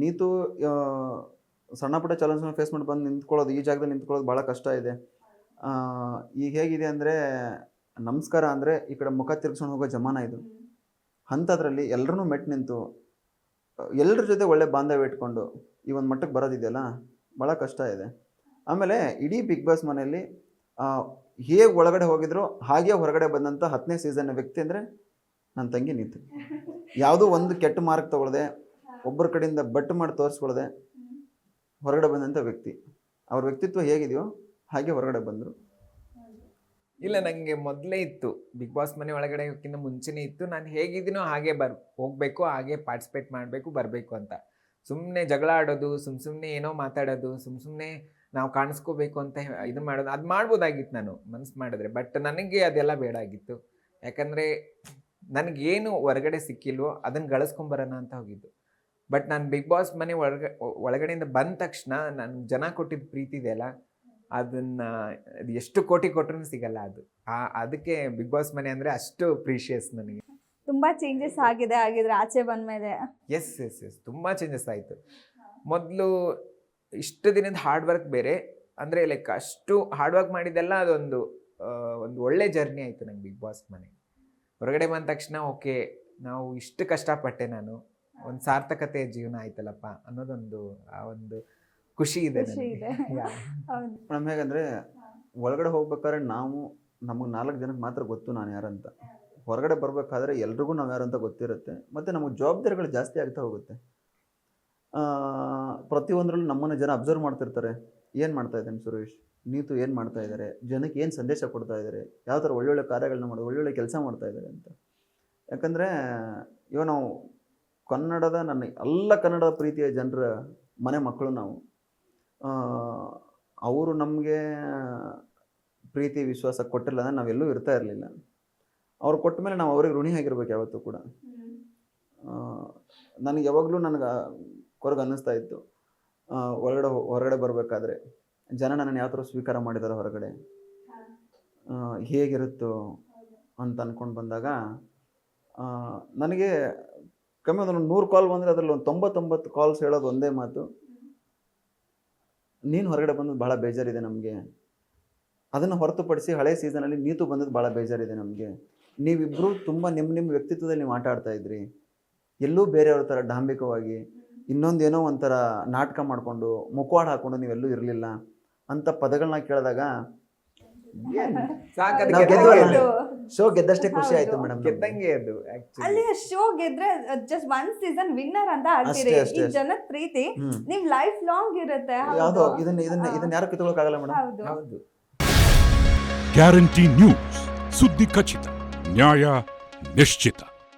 ನೀತು ಸಣ್ಣ ಪುಟ್ಟ ಚಾಲೆಂಜ್ನ ಫೇಸ್ ಮಾಡಿ ಬಂದು ನಿಂತ್ಕೊಳ್ಳೋದು, ಈ ಜಾಗದಲ್ಲಿ ನಿಂತ್ಕೊಳ್ಳೋದು ಭಾಳ ಕಷ್ಟ ಇದೆ. ಈಗ ಹೇಗಿದೆ ಅಂದರೆ, ನಮಸ್ಕಾರ ಅಂದರೆ ಈ ಕಡೆ ಮುಖ ತಿರ್ಗಿಸ್ಕೊಂಡು ಹೋಗೋ ಜಮಾನ ಇದು. ಅಂಥದ್ರಲ್ಲಿ ಎಲ್ಲರನ್ನೂ ಮೆಟ್ಟು ನಿಂತು ಎಲ್ಲರ ಜೊತೆ ಒಳ್ಳೆ ಬಾಂಧವ್ಯ ಇಟ್ಕೊಂಡು ಈ ಒಂದು ಮಟ್ಟಕ್ಕೆ ಬರೋದಿದೆಯಲ್ಲ, ಭಾಳ ಕಷ್ಟ ಇದೆ. ಆಮೇಲೆ ಇಡೀ ಬಿಗ್ ಬಾಸ್ ಮನೆಯಲ್ಲಿ ಹೇಗೆ ಒಳಗಡೆ ಹೋಗಿದ್ರು ಹಾಗೆ ಹೊರಗಡೆ ಬಂದಂಥ 10ನೇ ಸೀಸನ್ನ ವ್ಯಕ್ತಿ ಅಂದರೆ ನನ್ನ ತಂಗಿ ನೀತು. ಯಾವುದೋ ಒಂದು ಕೆಟ್ಟ ಮಾರ್ಕ್ ತೊಗೊಳ್ದೆ, ಒಬ್ಬರ ಕಡೆಯಿಂದ ಬಟ್ಟು ಮಾಡಿ ತೋರಿಸ್ಕೊಳ್ದೆ ಹೊರಗಡೆ ಬಂದಂಥ ವ್ಯಕ್ತಿ. ಅವ್ರ ವ್ಯಕ್ತಿತ್ವ ಹೇಗಿದೆಯೋ ಹಾಗೆ ಹೊರಗಡೆ ಬಂದರು. ಇಲ್ಲ, ನನಗೆ ಮೊದಲೇ ಇತ್ತು, ಬಿಗ್ ಬಾಸ್ ಮನೆ ಒಳಗಡೆ ಹೋಗೋಕ್ಕಿಂತ ಮುಂಚೆನೇ ಇತ್ತು, ನಾನು ಹೇಗಿದ್ದೀನೋ ಹಾಗೆ ಹೋಗಬೇಕು, ಹಾಗೆ ಪಾರ್ಟಿಸಿಪೇಟ್ ಮಾಡಬೇಕು, ಬರಬೇಕು ಅಂತ. ಸುಮ್ಮನೆ ಜಗಳ ಆಡೋದು, ಸುಮ್ಮನೆ ಏನೋ ಮಾತಾಡೋದು, ಸುಮ್ಮನೆ ನಾವು ಕಾಣಿಸ್ಕೋಬೇಕು ಅಂತ ಇದು ಮಾಡೋದು, ಅದು ಮಾಡ್ಬೋದಾಗಿತ್ತು ನಾನು ಮನಸ್ಸು ಮಾಡಿದ್ರೆ. ಬಟ್ ನನಗೆ ಅದೆಲ್ಲ ಬೇಡ ಆಗಿತ್ತು. ಯಾಕಂದರೆ ನನಗೇನು ಹೊರಗಡೆ ಸಿಕ್ಕಿಲ್ವೋ ಅದನ್ನು ಗಳಿಸ್ಕೊಂಬರೋಣ ಅಂತ ಹೋಗಿದ್ದು. ಬಟ್ ನಾನು ಬಿಗ್ ಬಾಸ್ ಮನೆ ಒಳಗಡೆಯಿಂದ ಬಂದ ತಕ್ಷಣ ನಾನು ಜನ ಕೊಟ್ಟಿದ್ದ ಪ್ರೀತಿ ಇದೆಯಲ್ಲ, ಅದನ್ನು ಅದು ಎಷ್ಟು ಕೋಟಿ ಕೊಟ್ಟರು ಸಿಗಲ್ಲ ಅದು. ಅದಕ್ಕೆ ಬಿಗ್ ಬಾಸ್ ಮನೆ ಅಂದರೆ ಅಷ್ಟು ಪ್ರೀಶಿಯಸ್ ನನಗೆ. ತುಂಬ ಚೇಂಜಸ್ ಆಗಿದೆ ಆಗಿದ್ರೆ ಆಚೆ ಬಂದಮೇಲೆ? ಎಸ್ ತುಂಬ ಚೇಂಜಸ್ ಆಯಿತು. ಮೊದಲು ಇಷ್ಟು ದಿನದ ಹಾರ್ಡ್ ವರ್ಕ್ ಬೇರೆ, ಅಂದರೆ ಲೈಕ್ ಅಷ್ಟು ಹಾರ್ಡ್ ವರ್ಕ್ ಮಾಡಿದ್ದೆಲ್ಲ ಅದೊಂದು ಒಳ್ಳೆ ಜರ್ನಿ ಆಯಿತು ನಂಗೆ ಬಿಗ್ ಬಾಸ್ ಮನೆ. ಹೊರಗಡೆ ಬಂದ ತಕ್ಷಣ ಓಕೆ, ನಾವು ಇಷ್ಟು ಕಷ್ಟಪಟ್ಟೆ, ನಾನು ಒಂದು ಸಾರ್ಥಕತೆಯ ಜೀವನ ಆಯ್ತಲ್ಲಪ್ಪ ಅನ್ನೋದೊಂದು ಆ ಒಂದು ಖುಷಿ ಇದೆ ಮೇಡಮ್. ಹೇಗಂದರೆ ಒಳಗಡೆ ಹೋಗ್ಬೇಕಾದ್ರೆ ನಮಗೆ 4 ಜನಕ್ಕೆ ಮಾತ್ರ ಗೊತ್ತು ನಾನು ಯಾರಂತ. ಹೊರಗಡೆ ಬರಬೇಕಾದ್ರೆ ಎಲ್ರಿಗೂ ನಾವು ಯಾರಂತ ಗೊತ್ತಿರುತ್ತೆ. ಮತ್ತು ನಮಗೆ ಜವಾಬ್ದಾರಿಗಳು ಜಾಸ್ತಿ ಆಗ್ತಾ ಹೋಗುತ್ತೆ. ಪ್ರತಿಯೊಂದರಲ್ಲೂ ನಮ್ಮನ್ನು ಜನ ಅಬ್ಸರ್ವ್ ಮಾಡ್ತಿರ್ತಾರೆ. ಏನು ಮಾಡ್ತಾ ಇದ್ದಾನೆ ಸುರೇಶ್, ನೀತು ಏನು ಮಾಡ್ತಾ ಇದ್ದಾರೆ, ಜನಕ್ಕೆ ಏನು ಸಂದೇಶ ಕೊಡ್ತಾ ಇದ್ದಾರೆ, ಯಾವ ಥರ ಒಳ್ಳೊಳ್ಳೆ ಕಾರ್ಯಗಳನ್ನ ಮಾಡೋದು, ಒಳ್ಳೊಳ್ಳೆ ಕೆಲಸ ಮಾಡ್ತಾ ಇದ್ದಾರೆ ಅಂತ. ಯಾಕಂದರೆ ಇವಾಗ ನಾವು ಕನ್ನಡದ ಎಲ್ಲ ಕನ್ನಡದ ಪ್ರೀತಿಯ ಜನರ ಮನೆ ಮಕ್ಕಳು ನಾವು. ಅವರು ನಮಗೆ ಪ್ರೀತಿ ವಿಶ್ವಾಸ ಕೊಟ್ಟಿಲ್ಲ ಅಂದರೆ ನಾವೆಲ್ಲೂ ಇರ್ತಾ ಇರಲಿಲ್ಲ. ಅವ್ರು ಕೊಟ್ಟ ಮೇಲೆ ನಾವು ಅವ್ರಿಗೆ ಋಣಿ ಆಗಿರ್ಬೇಕು ಯಾವತ್ತೂ ಕೂಡ. ನನಗೆ ಯಾವಾಗಲೂ ಕೊರಗು ಅನ್ನಿಸ್ತಾ ಇತ್ತು, ಹೊರಗಡೆ ಬರಬೇಕಾದ್ರೆ ಜನ ನನ್ನನ್ನು ಯಾವ ಥರ ಸ್ವೀಕಾರ ಮಾಡಿದ್ದಾರೆ, ಹೊರಗಡೆ ಹೇಗಿರುತ್ತೋ ಅಂತ ಅಂದ್ಕೊಂಡು ಬಂದಾಗ ನನಗೆ ಕಮ್ಮಿ ಒಂದು 100 ಕಾಲ್ ಬಂದರೆ ಅದರಲ್ಲಿ ಒಂದು 99 ಕಾಲ್ಸ್ ಹೇಳೋದು ಒಂದೇ ಮಾತು, ನೀನು ಹೊರಗಡೆ ಬಂದದ್ದು ಭಾಳ ಬೇಜಾರಿದೆ ನಮಗೆ. ಅದನ್ನು ಹೊರತುಪಡಿಸಿ ಹಳೆ ಸೀಸನಲ್ಲಿ ನೀತು ಬಂದದ್ದು ಭಾಳ ಬೇಜಾರಿದೆ ನಮಗೆ. ನೀವಿಬ್ಬರು ತುಂಬ ನಿಮ್ಮ ವ್ಯಕ್ತಿತ್ವದಲ್ಲಿ ನೀವು ಆಟ ಆಡ್ತಾ ಇದ್ರಿ, ಎಲ್ಲೂ ಬೇರೆಯವ್ರ ಥರ ಡಾಂಬಿಕವಾಗಿ ಇನ್ನೊಂದೇನೋ ಒಂಥರ ನಾಟಕ ಮಾಡಿಕೊಂಡು ಮುಖವಾಡ ಹಾಕ್ಕೊಂಡು ನೀವೆಲ್ಲೂ ಇರಲಿಲ್ಲ ಅಂತ ಪದಗಳನ್ನ ಕೇಳಿದಾಗ ಶೋ ಗೆದ್ದಷ್ಟೇ ಖುಷಿ ಆಯ್ತು ಮೇಡಮ್. ಗೆದ್ದಂಗೆ ಅದು ಅಲ್ಲಿ ಶೋ ಗೆದ್ರೆ ಜಸ್ಟ್ 1 ಸೀಸನ್ ವಿನ್ನರ್ ಅಂತ ಆಗ್ತೀರಿ. ಈ ಜನದ ಪ್ರೀತಿ ನಿಮ್ ಲೈಫ್ ಲಾಂಗ್ ಇರುತ್ತೆ. ಯಾವುದು ಇದನ್ನ ಯಾರು ಕಿತ್ಕೊಳ್ಳೋಕ್ಕಾಗಲ್ಲ ಮೇಡಮ್. ಹೌದು. ಗ್ಯಾರಂಟಿ ನ್ಯೂಸ್, ಸುದ್ದಿ ಖಚಿತ, ನ್ಯಾಯ ನಿಶ್ಚಿತ.